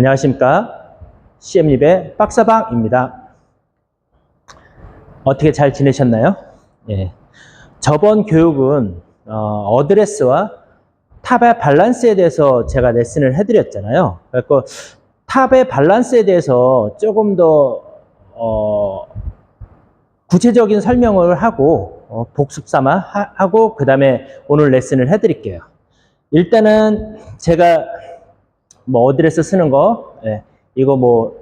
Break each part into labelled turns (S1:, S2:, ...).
S1: 안녕하십니까. CM립의 박사방입니다. 어떻게 잘 지내셨나요? 예. 저번 교육은 어드레스와 탑의 밸런스에 대해서 제가 레슨을 해드렸잖아요. 그래서 탑의 밸런스에 대해서 조금 더 구체적인 설명을 하고 복습 삼아 하고 그 다음에 오늘 레슨을 해드릴게요. 일단은 제가 어드레스 쓰는 거, 이거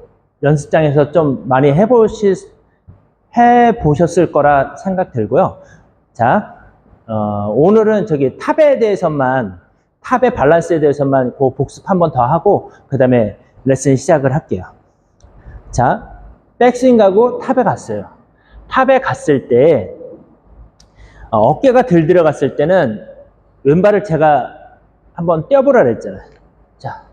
S1: 연습장에서 좀 많이 해보셨을 거라 생각 들고요. 자, 오늘은 탑에 대해서만, 탑의 밸런스에 대해서만 그 복습 한 번 더 하고, 그 다음에 레슨 시작을 할게요. 자, 백스윙 가고 탑에 갔어요. 탑에 갔을 때, 어깨가 들 들어갔을 때는 왼발을 제가 한번 떼어보라 그랬잖아요. 자,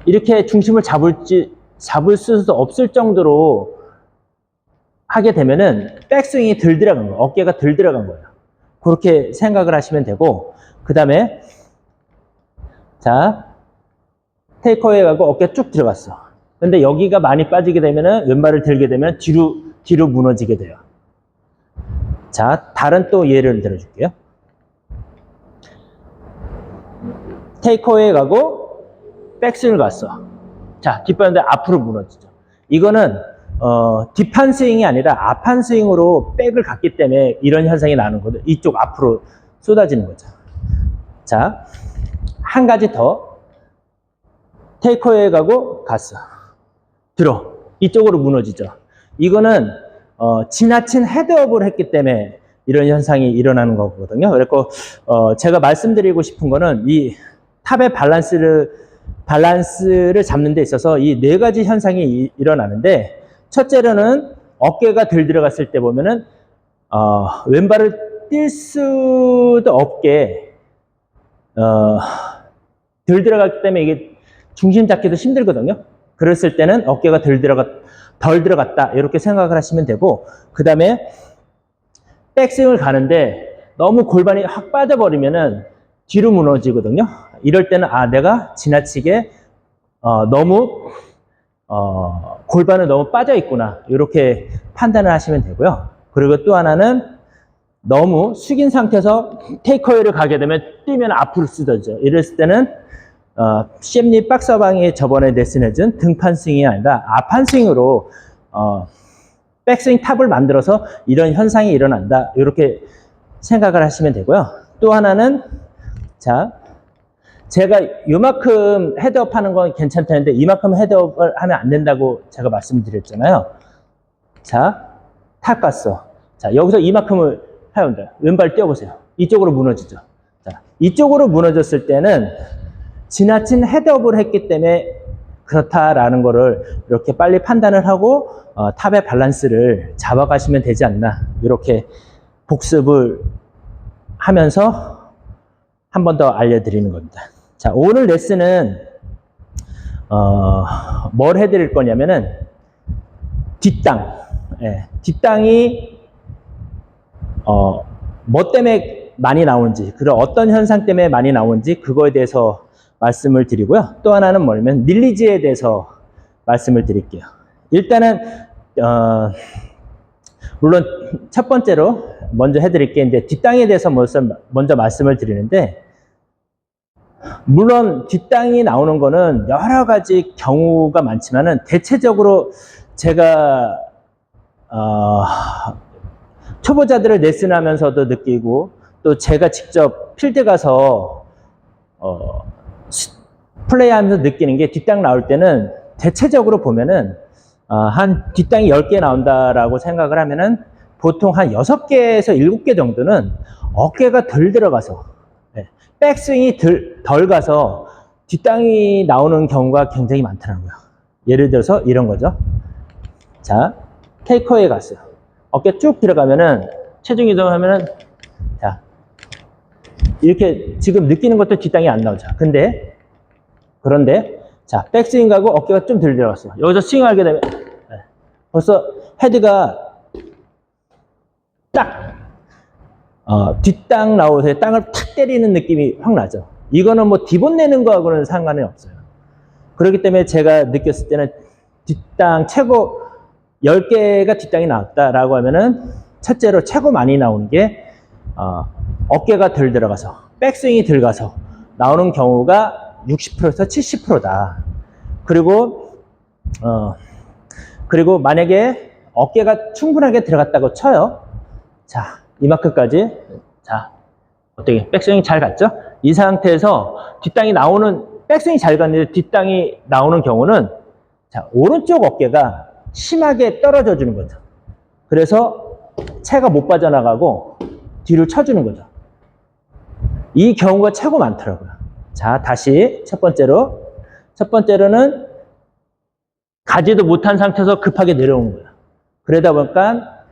S1: 이렇게 중심을 잡을 수도 없을 정도로 하게 되면은 백스윙이 들 들어간 거예요. 어깨가 들 들어간 거예요. 그렇게 생각을 하시면 되고, 그 다음에 자, 테이크어웨이 가고 어깨 쭉 들어갔어. 근데 여기가 많이 빠지게 되면은 왼발을 들게 되면 뒤로 무너지게 돼요. 자, 다른 또 예를 들어줄게요. 테이크어웨이 가고 백스윙을 갔어. 자, 뒷발인데 앞으로 무너지죠. 이거는 뒷판 스윙이 아니라 앞판 스윙으로 백을 갔기 때문에 이런 현상이 나는 거죠. 이쪽 앞으로 쏟아지는 거죠. 자, 한 가지 더. 테이크어웨이 가고 갔어. 들어. 이쪽으로 무너지죠. 이거는 지나친 헤드업을 했기 때문에 이런 현상이 일어나는 거거든요. 그래서 제가 말씀드리고 싶은 거는 이 탑의 밸런스를 잡는 데 있어서 이 네 가지 현상이 일어나는데, 첫째로는 어깨가 들 들어갔을 때 보면은 왼발을 뛸 수도 없게 들 들어갔기 때문에 이게 중심 잡기도 힘들거든요. 그랬을 때는 어깨가 덜 들어갔다 이렇게 생각을 하시면 되고, 그 다음에 백스윙을 가는데 너무 골반이 확 빠져버리면은 뒤로 무너지거든요. 이럴 때는 내가 지나치게 너무 골반을 너무 빠져 있구나 이렇게 판단을 하시면 되고요. 그리고 또 하나는 너무 숙인 상태에서 테이크어웨이를 가게 되면 뛰면 앞으로 쓰러져. 이랬을 때는 CM립 박사방이 저번에 레슨해준 등판 스윙이 아니라 앞판 스윙으로 백스윙 탑을 만들어서 이런 현상이 일어난다 이렇게 생각을 하시면 되고요. 또 하나는 자, 제가 이만큼 헤드업 하는 건 괜찮다는데 이만큼 헤드업을 하면 안 된다고 제가 말씀드렸잖아요. 자, 탑 갔어. 자, 여기서 이만큼을 하여온다. 왼발 띄워보세요. 이쪽으로 무너지죠. 자, 이쪽으로 무너졌을 때는 지나친 헤드업을 했기 때문에 그렇다라는 거를 이렇게 빨리 판단을 하고 탑의 밸런스를 잡아가시면 되지 않나 이렇게 복습을 하면서 한 번 더 알려드리는 겁니다. 자, 오늘 레슨은 뭘 해드릴 거냐면은 뒷땅. 뒷땅이 뭐 때문에 많이 나오는지, 그리고 어떤 현상 때문에 많이 나오는지 그거에 대해서 말씀을 드리고요. 또 하나는 뭐냐면 릴리즈에 대해서 말씀을 드릴게요. 일단은 물론 첫 번째로 먼저 해드릴 게 이제 뒷땅에 대해서 먼저 말씀을 드리는데, 물론 뒷땅이 나오는 거는 여러 가지 경우가 많지만은 대체적으로 제가 초보자들을 레슨하면서도 느끼고 또 제가 직접 필드 가서 플레이하면서 느끼는 게 뒷땅 나올 때는 대체적으로 보면은 한 뒷땅이 10개 나온다라고 생각을 하면은 보통 한 6개에서 7개 정도는 어깨가 덜 들어가서 백스윙이 덜 가서 뒷땅이 나오는 경우가 굉장히 많더라고요. 예를 들어서 이런 거죠. 자, 테이크어웨이 갔어요. 어깨 쭉 들어가면은 체중 이동하면은 자, 이렇게 지금 느끼는 것도 뒷땅이 안 나오죠. 그런데 자, 백스윙 가고 어깨가 좀 덜 들어갔어요. 여기서 스윙하게 되면 벌써 헤드가 딱 뒷땅 나오세요. 땅을 탁 때리는 느낌이 확 나죠. 이거는 뭐 디봇 내는 거하고는 상관이 없어요. 그렇기 때문에 제가 느꼈을 때는 뒷땅 최고 10개가 뒷땅이 나왔다라고 하면은 첫째로 최고 많이 나오는 게 어깨가 덜 들어가서 백스윙이 들어가서 나오는 경우가 60%에서 70%다. 그리고 만약에 어깨가 충분하게 들어갔다고 쳐요. 자, 이만큼까지. 자, 어떻게 백스윙이 잘 갔죠? 이 상태에서 백스윙이 잘 갔는데 뒷땅이 나오는 경우는 자, 오른쪽 어깨가 심하게 떨어져 주는 거죠. 그래서 채가 못 빠져나가고 뒤로 쳐주는 거죠. 이 경우가 최고 많더라고요. 자, 다시 첫 번째로는 가지도 못한 상태에서 급하게 내려오는 거예요. 그러다 보니까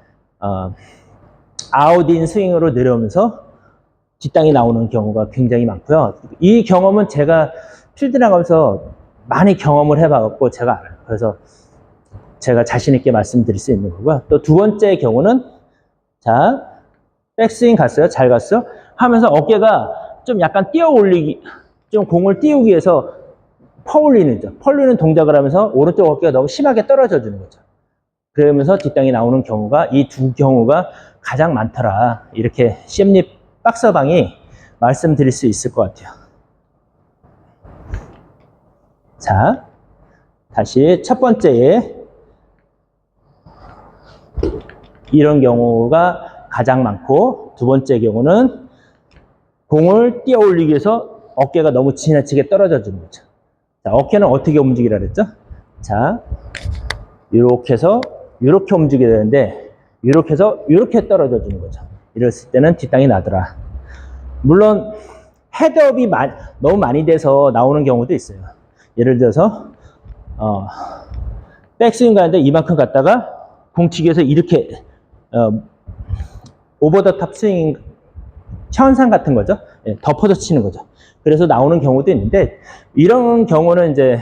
S1: 아웃인 스윙으로 내려오면서 뒷땅이 나오는 경우가 굉장히 많고요. 이 경험은 제가 필드 나가면서 많이 경험을 해봐갖고 제가 알아요. 그래서 제가 자신 있게 말씀드릴 수 있는 거고요. 또 두 번째 경우는 자, 백스윙 갔어요. 잘 갔어. 하면서 어깨가 좀 약간 좀 공을 띄우기 위해서 펄리는 동작을 하면서 오른쪽 어깨가 너무 심하게 떨어져 주는 거죠. 그러면서 뒷땅이 나오는 경우가 이 두 경우가 가장 많더라. 이렇게 CM립 박서방이 말씀드릴 수 있을 것 같아요. 자, 다시 첫 번째에 이런 경우가 가장 많고, 두 번째 경우는 공을 띄어 올리기 위해서 어깨가 너무 지나치게 떨어져 주는 거죠. 자, 어깨는 어떻게 움직이라 그랬죠? 자, 이렇게 해서 이렇게 움직여야 되는데 이렇게 해서 이렇게 떨어져 주는 거죠. 이랬을 때는 뒷땅이 나더라. 물론 헤드업이 너무 많이 돼서 나오는 경우도 있어요. 예를 들어서 백스윙 가는데 이만큼 갔다가 공치기 위해서 이렇게 오버 더 탑 스윙 현상 같은 거죠. 예, 덮어서 치는 거죠. 그래서 나오는 경우도 있는데, 이런 경우는 이제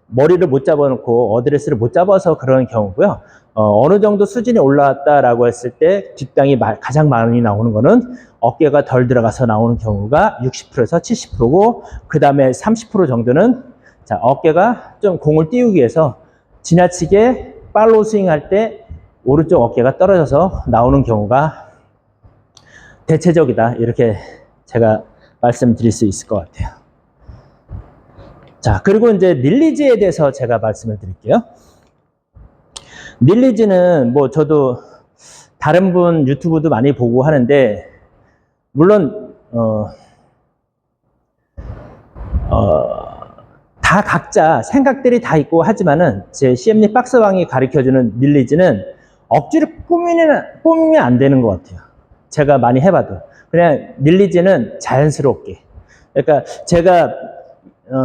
S1: 머리를 못 잡아놓고 어드레스를 못 잡아서 그런 경우고요. 어느 정도 수준이 올라왔다라고 했을 때 뒷땅이 가장 많이 나오는 거는 어깨가 덜 들어가서 나오는 경우가 60%에서 70%고, 그 다음에 30% 정도는 자, 어깨가 좀 공을 띄우기 위해서 지나치게 팔로우 스윙할 때 오른쪽 어깨가 떨어져서 나오는 경우가 대체적이다. 이렇게 제가 말씀드릴 수 있을 것 같아요. 자, 그리고 이제 릴리즈에 대해서 제가 말씀을 드릴게요. 릴리즈는 뭐 저도 다른 분 유튜브도 많이 보고 하는데, 물론 다 각자 생각들이 다 있고 하지만은 제 CM립 박스왕이 가르쳐주는 릴리즈는 억지로 꾸미면 안 되는 것 같아요. 제가 많이 해봐도 그냥 릴리즈는 자연스럽게. 그러니까 제가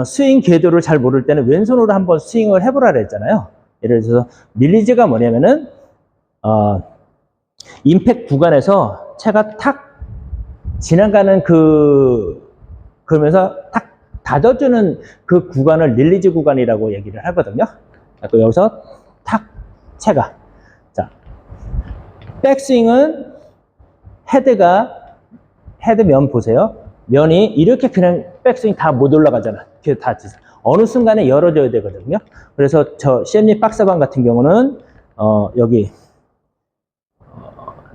S1: 스윙 궤도를 잘 모를 때는 왼손으로 한번 스윙을 해보라 그랬잖아요. 예를 들어서 릴리즈가 뭐냐면은 임팩트 구간에서 채가 탁 지나가는 그러면서 탁 닫아주는 그 구간을 릴리즈 구간이라고 얘기를 하거든요. 여기서 탁 채가. 자, 백스윙은 헤드면 보세요. 면이 이렇게 그냥 백스윙 다 못 올라가잖아. 다 어느 순간에 열어줘야 되거든요. 그래서 저 CM립 박스방 같은 경우는 여기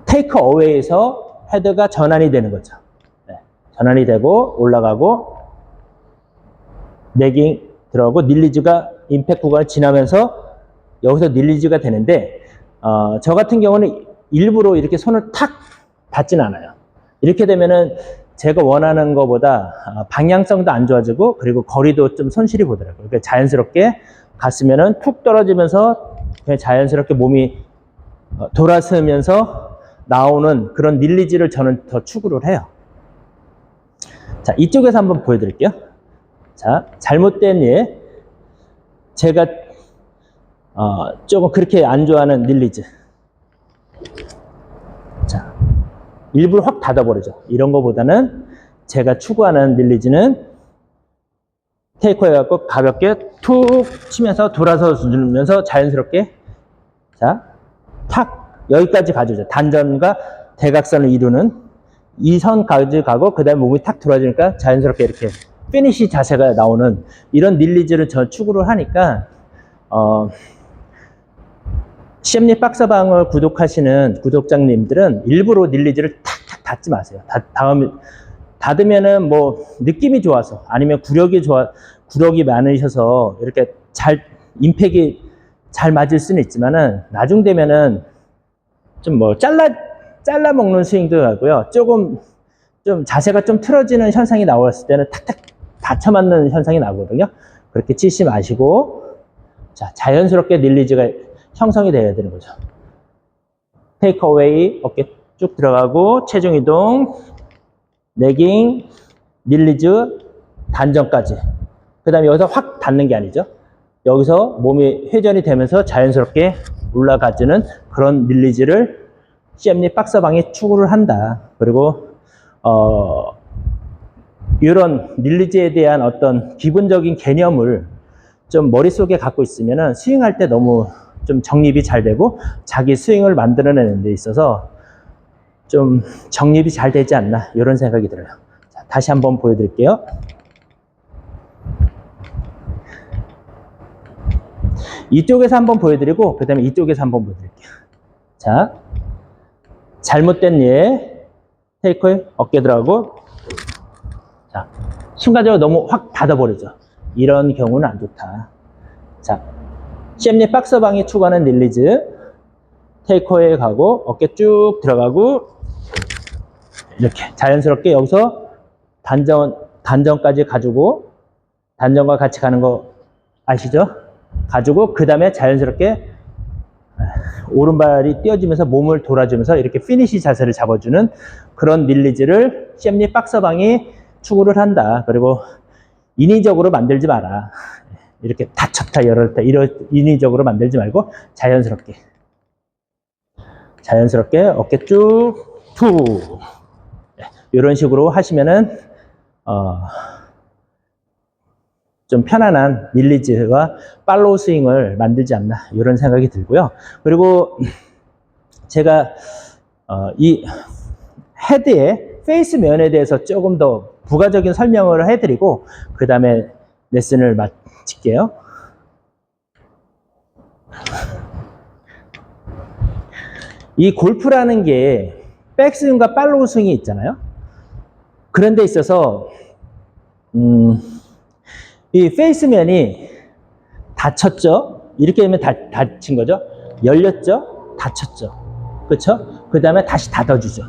S1: 테이크 어웨이에서 헤드가 전환이 되는 거죠. 네, 전환이 되고 올라가고 내깅 들어가고 릴리즈가 임팩트 구간을 지나면서 여기서 릴리즈가 되는데, 저 같은 경우는 일부러 이렇게 손을 탁 닿진 않아요. 이렇게 되면은 제가 원하는 것보다 방향성도 안 좋아지고, 그리고 거리도 좀 손실이 보더라고요. 그러니까 자연스럽게 갔으면은 툭 떨어지면서 그냥 자연스럽게 몸이 돌아서면서 나오는 그런 릴리즈를 저는 더 추구를 해요. 자, 이쪽에서 한번 보여드릴게요. 자, 잘못된 예. 제가 조금 그렇게 안 좋아하는 릴리즈. 자, 일부러 확 닫아버리죠. 이런 거보다는 제가 추구하는 릴리즈는 테이크 해갖고 가볍게 툭 치면서 돌아서 주면서 자연스럽게 자, 탁 여기까지 가주죠. 단전과 대각선을 이루는 이 선까지 가고, 그 다음에 몸이 탁 돌아지니까 자연스럽게 이렇게 피니시 자세가 나오는 이런 릴리즈를 저 추구를 하니까 시험리 박사방을 구독하시는 구독자님들은 일부러 릴리즈를 탁탁 닫지 마세요. 닫으면은 뭐 느낌이 좋아서 아니면 구력이 많으셔서 이렇게 잘 임팩이 잘 맞을 수는 있지만은 나중 되면은 좀 뭐 잘라 먹는 스윙도 하고요. 조금 좀 자세가 좀 틀어지는 현상이 나왔을 때는 탁탁 받쳐 맞는 현상이 나거든요. 그렇게 치지 마시고 자, 자연스럽게 릴리즈가 형성이 돼야 되는 거죠. 테이크 어웨이, 어깨 쭉 들어가고 체중 이동, 레깅, 릴리즈, 단전까지. 그 다음에 여기서 확 닿는 게 아니죠. 여기서 몸이 회전이 되면서 자연스럽게 올라가지는 그런 릴리즈를 CM리 박사방이 추구를 한다. 그리고 이런 릴리즈에 대한 어떤 기본적인 개념을 좀 머릿속에 갖고 있으면은 스윙할 때 너무 좀 정립이 잘 되고 자기 스윙을 만들어내는 데 있어서 좀 정립이 잘 되지 않나 이런 생각이 들어요. 자, 다시 한번 보여드릴게요. 이쪽에서 한번 보여드리고 그 다음에 이쪽에서 한번 보여드릴게요. 자, 잘못된 예 테이크에 어깨 들어가고 자, 순간적으로 너무 확 닫아버리죠. 이런 경우는 안 좋다. 자, CM리 박서방이 추구하는 릴리즈 테이크어에 가고 어깨 쭉 들어가고 이렇게 자연스럽게 여기서 단전까지 가지고 단전과 같이 가는 거 아시죠? 가지고 그 다음에 자연스럽게 오른발이 띄어지면서 몸을 돌아주면서 이렇게 피니시 자세를 잡아주는 그런 릴리즈를 CM리 박서방이 추구를 한다. 그리고 인위적으로 만들지 마라. 이렇게 닫혔다 열었다 이런 인위적으로 만들지 말고 자연스럽게 어깨 쭉 툭 이런 식으로 하시면은 좀 편안한 릴리즈와 팔로우 스윙을 만들지 않나 이런 생각이 들고요. 그리고 제가 이 헤드의 페이스 면에 대해서 조금 더 부가적인 설명을 해드리고 그 다음에 레슨을 마칠게요. 이 골프라는 게 백스윙과 팔로우 스윙이 있잖아요. 그런 데 있어서 이 페이스면이 닫혔죠. 이렇게 되면 닫힌 거죠. 열렸죠. 닫혔죠. 그렇죠? 그 다음에 다시 닫아주죠.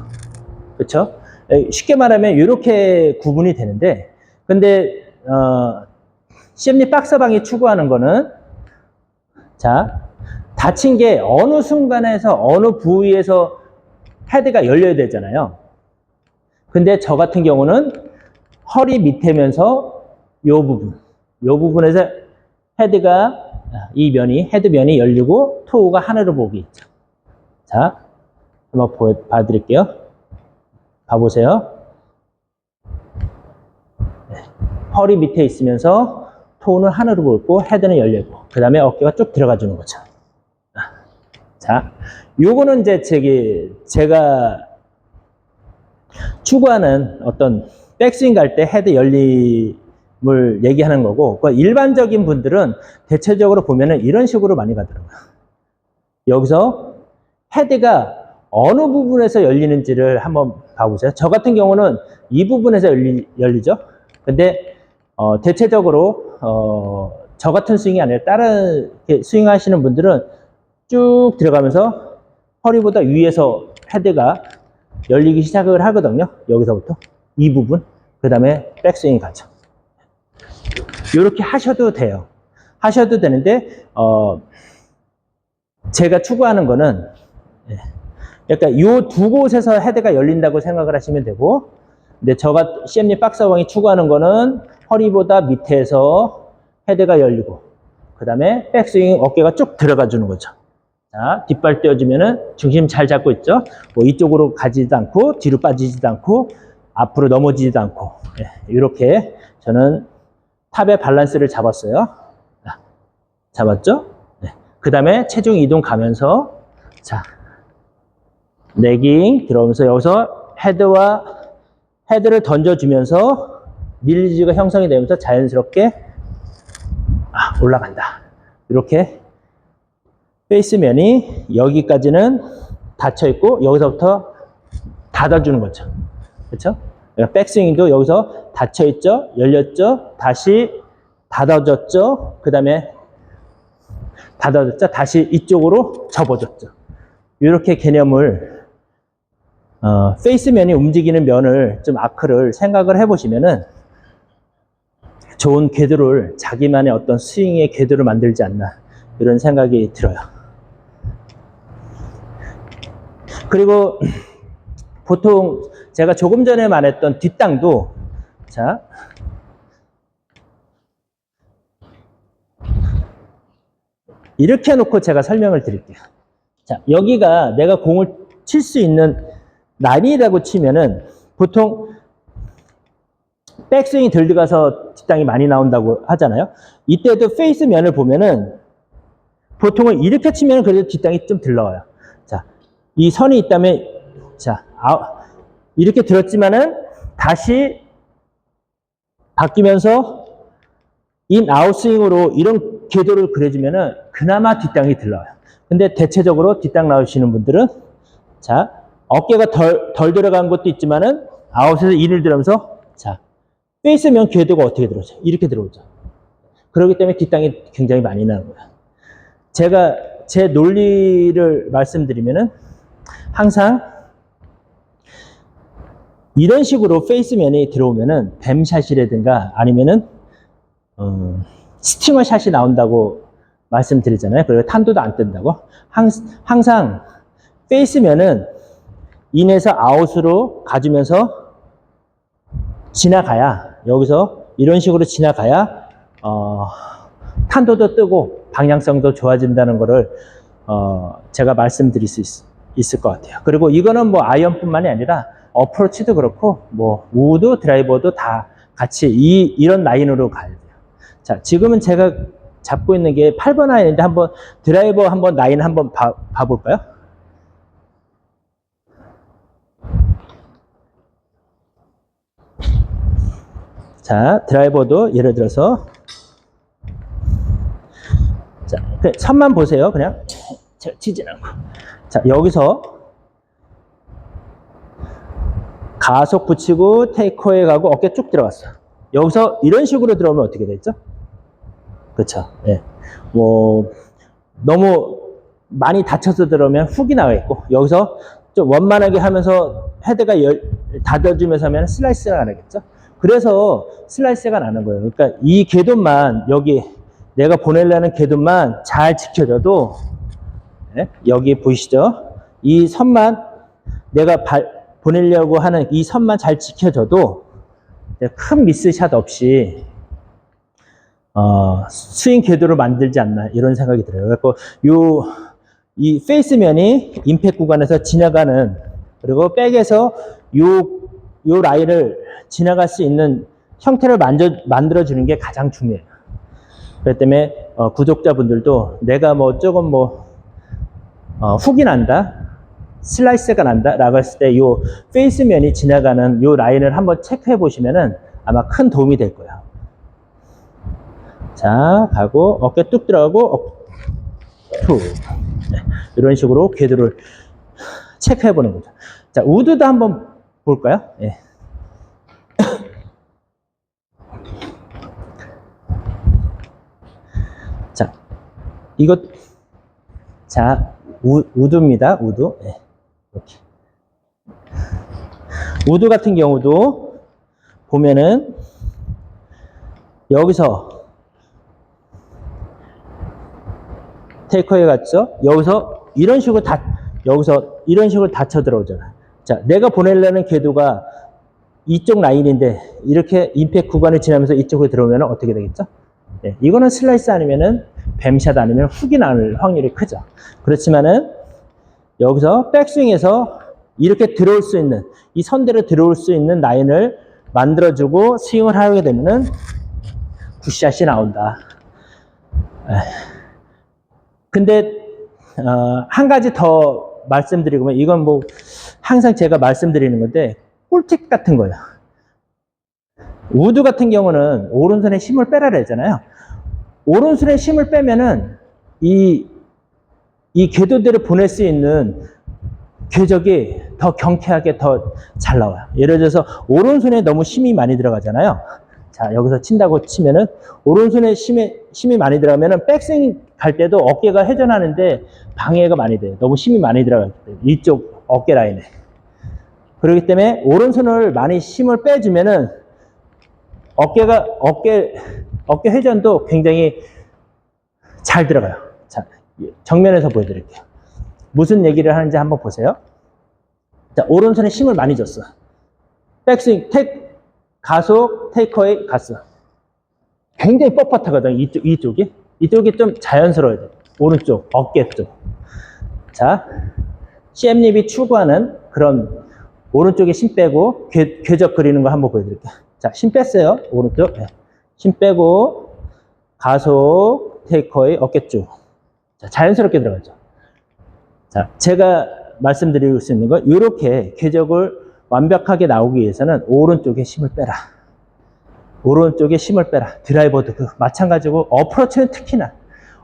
S1: 그렇죠? 쉽게 말하면 이렇게 구분이 되는데 근데 CM리 박서방이 추구하는 거는 자 닫힌 게 어느 순간에서 어느 부위에서 헤드가 열려야 되잖아요. 근데 저 같은 경우는 허리 밑에면서 요 부분에서 헤드가 헤드면이 열리고 토우가 하늘을 보고 있죠. 자, 한번 봐드릴게요. 봐보세요. 네. 허리 밑에 있으면서 토우는 하늘을 보고 있고 헤드는 열리고 그 다음에 어깨가 쭉 들어가 주는 거죠. 자, 요거는 이제 제가 추구하는 어떤 백스윙 갈 때 헤드 열림을 얘기하는 거고 일반적인 분들은 대체적으로 보면은 이런 식으로 많이 가더라고요. 여기서 헤드가 어느 부분에서 열리는지를 한번 봐보세요. 저 같은 경우는 이 부분에서 열리죠. 근데 대체적으로 저 같은 스윙이 아니라 다른 스윙 하시는 분들은 쭉 들어가면서 허리보다 위에서 헤드가 열리기 시작을 하거든요. 여기서부터 이 부분 그 다음에 백스윙이 가죠. 이렇게 하셔도 돼요. 하셔도 되는데 제가 추구하는 거는 약간 이 두 곳에서 헤드가 열린다고 생각을 하시면 되고 근데 저가 CM리 박사왕이 추구하는 거는 허리보다 밑에서 헤드가 열리고 그 다음에 백스윙 어깨가 쭉 들어가 주는 거죠. 자, 뒷발 떼어주면은 중심 잘 잡고 있죠. 뭐 이쪽으로 가지도 않고 뒤로 빠지지도 않고 앞으로 넘어지지도 않고 이렇게 저는 탑의 밸런스를 잡았어요. 잡았죠? 그 다음에 체중 이동 가면서 자 레깅 들어오면서 여기서 헤드를 던져주면서 릴리즈가 형성이 되면서 자연스럽게 올라간다. 이렇게 페이스면이 여기까지는 닫혀 있고 여기서부터 닫아주는 거죠. 그렇죠? 백스윙도 여기서 닫혀 있죠, 열렸죠, 다시 닫아졌죠, 그 다음에 닫아졌죠, 다시 이쪽으로 접어졌죠. 이렇게 개념을 페이스면이 움직이는 면을 좀 아크를 생각을 해보시면은 좋은 궤도를 자기만의 어떤 스윙의 궤도를 만들지 않나 이런 생각이 들어요. 그리고 보통 제가 조금 전에 말했던 뒷땅도 자 이렇게 해놓고 제가 설명을 드릴게요. 자, 여기가 내가 공을 칠 수 있는 라인이라고 치면은 보통 백스윙이 덜 들어가서 뒷땅이 많이 나온다고 하잖아요. 이때도 페이스 면을 보면은 보통은 이렇게 치면 그래도 뒷땅이 좀 들러와요. 자, 이 선이 있다면 자, 이렇게 들었지만은 다시 바뀌면서 인 아웃스윙으로 이런 궤도를 그려주면은 그나마 뒷땅이 들러와요. 근데 대체적으로 뒷땅 나오시는 분들은 자, 어깨가 덜 들어간 것도 있지만은 아웃에서 인을 들으면서 자, 페이스면 궤도가 어떻게 들어오죠? 이렇게 들어오죠. 그렇기 때문에 뒷땅이 굉장히 많이 나는 거예요. 제가 제 논리를 말씀드리면은 항상 이런 식으로 페이스면이 들어오면은 뱀샷이라든가 아니면은 스팅어 샷이 나온다고 말씀드리잖아요. 그리고 탄도도 안 뜬다고. 항상 페이스면은 인에서 아웃으로 가주면서 지나가야 여기서 이런 식으로 지나가야 탄도도 뜨고 방향성도 좋아진다는 거를 제가 말씀드릴 수 있을 것 같아요. 그리고 이거는 뭐 아이언뿐만이 아니라 어프로치도 그렇고 뭐 우드 드라이버도 다 같이 이런 라인으로 가야 돼요. 자, 지금은 제가 잡고 있는 게 8번 아이언인데 한번 드라이버 한번 라인 한번 봐볼까요? 자, 드라이버도 예를 들어서 자, 선만 보세요. 그냥 치진 않고. 자, 여기서 가속 붙이고 테이크어에 가고 어깨 쭉 들어갔어. 여기서 이런 식으로 들어오면 어떻게 되죠? 그렇죠. 예. 뭐 너무 많이 다쳐서 들어오면 훅이 나가겠고 여기서 좀 원만하게 하면서 헤드가 닫아주면서 하면 슬라이스가 나겠죠. 그래서 슬라이스가 나는 거예요. 그러니까 이 궤도만 여기 내가 보내려는 궤도만 잘 지켜줘도 네? 여기 보이시죠? 이 선만 내가 보내려고 하는 이 선만 잘 지켜줘도 큰 미스샷 없이 스윙 궤도를 만들지 않나 이런 생각이 들어요. 그래서 이 페이스면이 임팩 구간에서 지나가는 그리고 백에서 요 라인을 지나갈 수 있는 형태를 만들어주는 게 가장 중요해요. 그렇기 때문에 구독자분들도 내가 뭐 조금 훅이 난다, 슬라이스가 난다 라고 했을 때 요 페이스면이 지나가는 요 라인을 한번 체크해 보시면은 아마 큰 도움이 될 거예요. 자, 가고 어깨 뚝 들어가고 툭 네, 이런 식으로 궤도를 체크해 보는 거죠. 자, 우드도 한번 볼까요? 네. 자, 이것 자 우드입니다. 우드. 네, 이렇게. 우드 같은 경우도 보면은 여기서 테이커에 갔죠. 여기서 이런 식으로 닫혀 들어오잖아. 자, 내가 보내려는 궤도가 이쪽 라인인데 이렇게 임팩 구간을 지나면서 이쪽으로 들어오면 어떻게 되겠죠? 네, 이거는 슬라이스 아니면은 뱀샷 아니면 훅이 날 확률이 크죠. 그렇지만은 여기서 백스윙에서 이렇게 들어올 수 있는 이 선대로 들어올 수 있는 라인을 만들어주고 스윙을 하게 되면은 굿샷이 나온다. 근데 한 가지 더 말씀드리면 이건 뭐 항상 제가 말씀드리는 건데 꿀팁 같은 거예요. 우드 같은 경우는 오른손에 힘을 빼라 그랬잖아요. 오른손에 힘을 빼면은 이 궤도들을 보낼 수 있는 궤적이 더 경쾌하게 더 잘 나와요. 예를 들어서 오른손에 너무 힘이 많이 들어가잖아요. 자, 여기서 친다고 치면은 오른손에 힘이 많이 들어가면은 백스윙 갈 때도 어깨가 회전하는데 방해가 많이 돼요. 너무 힘이 많이 들어가기 때문에 이쪽 어깨 라인에. 그렇기 때문에 오른손을 많이 힘을 빼주면은 어깨 회전도 굉장히 잘 들어가요. 자, 정면에서 보여드릴게요. 무슨 얘기를 하는지 한번 보세요. 자, 오른손에 힘을 많이 줬어. 백스윙, 가속, 테이크어웨이 갔어. 굉장히 뻣뻣하거든, 이쪽이. 이쪽이 좀 자연스러워야 돼. 오른쪽, 어깨 쪽. 자, CM립이 추구하는 그런 오른쪽에 힘 빼고 궤적 그리는 거 한번 보여드릴게요. 자, 힘 뺐어요. 오른쪽. 네. 힘 빼고 가속, 테이크어웨이, 어깨 쪽. 자, 자연스럽게 들어가죠. 자, 제가 말씀드릴 수 있는 건 이렇게 궤적을 완벽하게 나오기 위해서는 오른쪽에 힘을 빼라. 오른쪽에 힘을 빼라. 드라이버도 마찬가지고 어프로치는 특히나.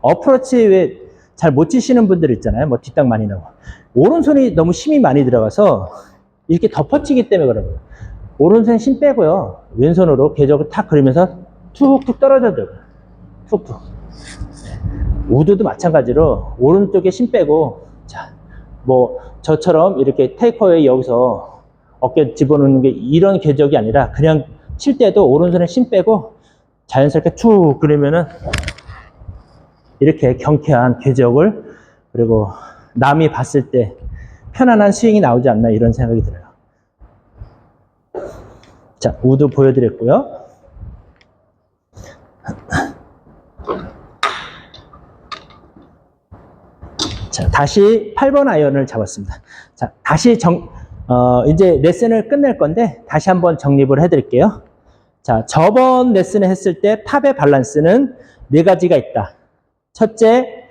S1: 어프로치 왜 잘 못 치시는 분들 있잖아요. 뭐 뒷땅 많이 나고. 오른손이 너무 힘이 많이 들어가서 이렇게 덮어치기 때문에 그런 거예요. 오른손에 힘 빼고요. 왼손으로 궤적을 탁 그리면서 툭툭 떨어져도 툭툭. 우드도 마찬가지로 오른쪽에 힘 빼고, 자, 뭐 저처럼 이렇게 테이크어웨이 여기서 어깨 집어넣는 게 이런 궤적이 아니라 그냥 칠 때도 오른손에 힘 빼고 자연스럽게 툭 그리면은 이렇게 경쾌한 궤적을, 그리고 남이 봤을 때 편안한 스윙이 나오지 않나 이런 생각이 들어요. 자, 우드 보여드렸고요. 자, 다시 8번 아이언을 잡았습니다. 자, 다시 이제 레슨을 끝낼 건데 다시 한번 정립을 해드릴게요. 자, 저번 레슨을 했을 때 탑의 밸런스는 4가지가 있다. 첫째,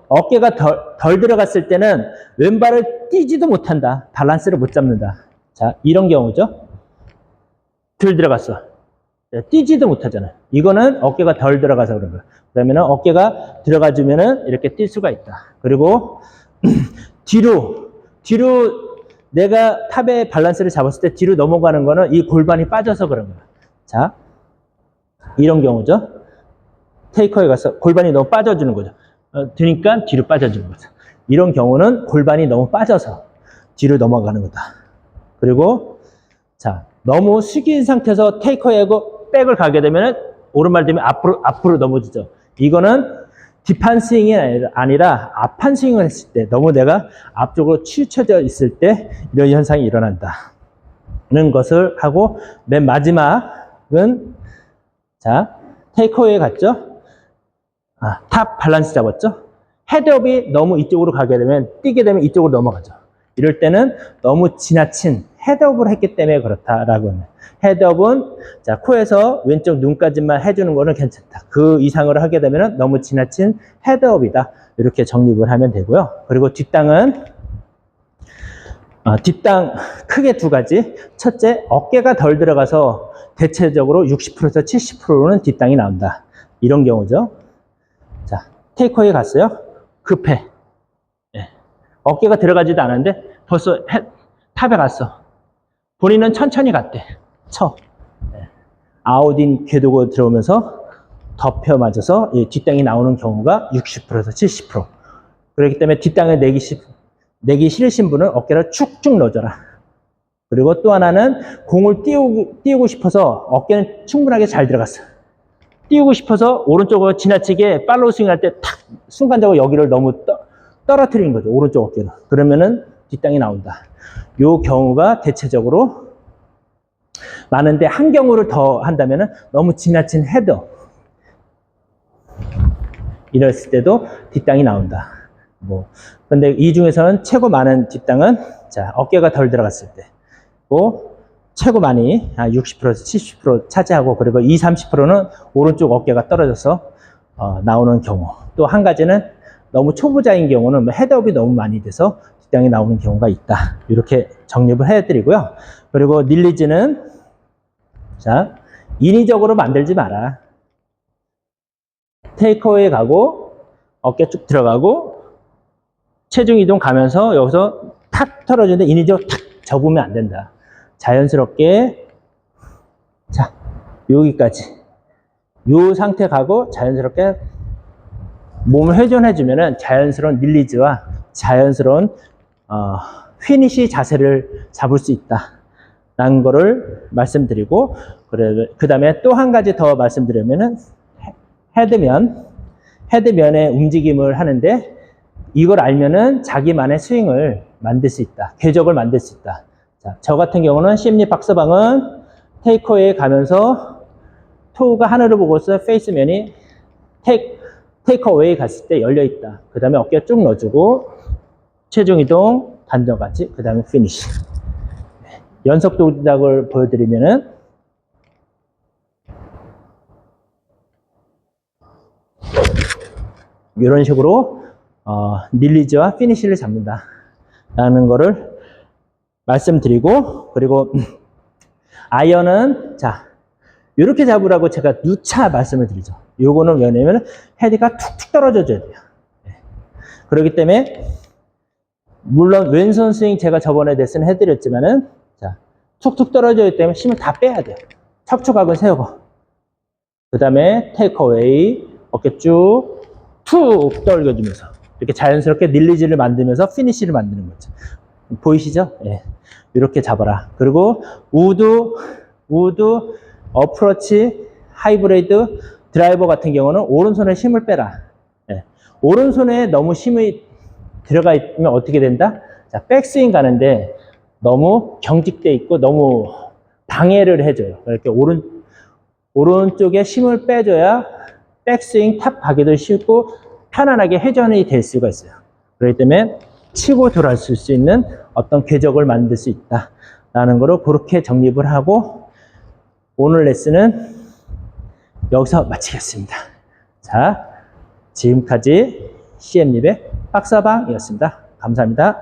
S1: 어깨가 덜 들어갔을 때는 왼발을 뛰지도 못한다. 밸런스를 못 잡는다. 자, 이런 경우죠. 덜 들어갔어. 뛰지도 못하잖아요. 이거는 어깨가 덜 들어가서 그런 거예요. 그러면 어깨가 들어가주면은 이렇게 뛸 수가 있다. 그리고 뒤로 내가 탑의 밸런스를 잡았을 때 뒤로 넘어가는 거는 이 골반이 빠져서 그런 거예요. 자, 이런 경우죠. 테이커에 가서 골반이 너무 빠져주는 거죠. 드니까 뒤로 빠져주는 거죠. 이런 경우는 골반이 너무 빠져서 뒤로 넘어가는 거다. 그리고 자, 너무 숙인 상태에서 테이커하고 백을 가게 되면 오른발 되면 앞으로 넘어지죠. 이거는 딥한 스윙이 아니라 앞한 스윙을 했을 때, 너무 내가 앞쪽으로 치우쳐져 있을 때 이런 현상이 일어난다는 것을 하고, 맨 마지막은 자, 테이크어웨이 갔죠? 탑 밸런스 잡았죠? 헤드업이 너무 이쪽으로 가게 되면, 뛰게 되면 이쪽으로 넘어가죠. 이럴 때는 너무 지나친 헤드업을 했기 때문에 그렇다라고 합니다. 헤드업은 자, 코에서 왼쪽 눈까지만 해주는 거는 괜찮다. 그 이상으로 하게 되면 너무 지나친 헤드업이다. 이렇게 정립을 하면 되고요. 그리고 뒷땅은 뒷땅 크게 2가지. 첫째, 어깨가 덜 들어가서 대체적으로 60%에서 70%는 뒷땅이 나온다. 이런 경우죠. 자, 테이커에 갔어요. 급해. 네. 어깨가 들어가지도 않았는데 벌써 탑에 갔어. 본인은 천천히 갔대. 네. 아웃인 궤도가 들어오면서 덮여 맞아서 뒷땅이 나오는 경우가 60%에서 70%. 그렇기 때문에 뒷땅을 내기 싫으신 분은 어깨를 축축 넣어줘라. 그리고 또 하나는 공을 띄우고 싶어서 어깨는 충분하게 잘 들어갔어. 띄우고 싶어서 오른쪽으로 지나치게 팔로우 스윙할 때 탁 순간적으로 여기를 너무 떨어뜨리는 거죠. 오른쪽 어깨를. 그러면은 뒷땅이 나온다. 요 경우가 대체적으로 많은데, 한 경우를 더 한다면은 너무 지나친 헤더. 이랬을 때도 뒷땅이 나온다. 근데 이 중에서는 최고 많은 뒷땅은 자, 어깨가 덜 들어갔을 때. 최고 많이 60%에서 70% 차지하고, 그리고 20-30%는 오른쪽 어깨가 떨어져서 나오는 경우. 또 한 가지는 너무 초보자인 경우는 헤드업이 너무 많이 돼서 뒷땅이 나오는 경우가 있다. 이렇게 정립을 해드리고요. 그리고 릴리즈는 자, 인위적으로 만들지 마라. 테이크어웨이 가고 어깨 쭉 들어가고 체중 이동 가면서 여기서 탁 털어지는데 인위적으로 탁 접으면 안 된다. 자연스럽게 자 여기까지 요 상태 가고 자연스럽게 몸을 회전해주면은 자연스러운 릴리즈와 자연스러운 피니시 자세를 잡을 수 있다라는 거를 말씀드리고 그 다음에 또 한 가지 더 말씀드리면은 헤드면의 움직임을 하는데 이걸 알면은 자기만의 스윙을 만들 수 있다. 궤적을 만들 수 있다. 자, 저 같은 경우는 심리 박서방은 테이크어웨이 가면서 토우가 하늘을 보고 있어 페이스면이 테이크어웨이 갔을 때 열려 있다. 그 다음에 어깨 쭉 넣어주고 체중 이동 단전같이 그 다음에 피니시. 연속 동작을 보여드리면은 이런 식으로 릴리즈와 피니시를 잡는다 라는 거를 말씀드리고 그리고 아이언은 자 이렇게 잡으라고 제가 누차 말씀을 드리죠. 요거는 왜냐면 헤드가 툭툭 떨어져줘야 돼요. 그렇기 때문에 물론 왼손 스윙 제가 저번에 레슨 해드렸지만은 자 툭툭 떨어져야 때문에 힘을 다 빼야 돼요. 척추각을 세우고 그 다음에 테이크어웨이 어깨 쭉 툭 떨겨주면서 이렇게 자연스럽게 릴리즈를 만들면서 피니시를 만드는 거죠. 보이시죠? 예. 이렇게 잡아라. 그리고 우드, 어프로치, 하이브레이드, 드라이버 같은 경우는 오른손에 힘을 빼라. 예. 오른손에 너무 힘이 들어가 있으면 어떻게 된다? 자, 백스윙 가는데 너무 경직돼 있고 너무 방해를 해줘요. 이렇게 오른쪽에 힘을 빼줘야 백스윙 탑 가기도 쉽고 편안하게 회전이 될 수가 있어요. 그렇기 때문에 치고 돌아설 수 있는 어떤 궤적을 만들 수 있다라는 거로 그렇게 정립을 하고 오늘 레슨은 여기서 마치겠습니다. 자, 지금까지 CM립의 박사방이었습니다. 감사합니다.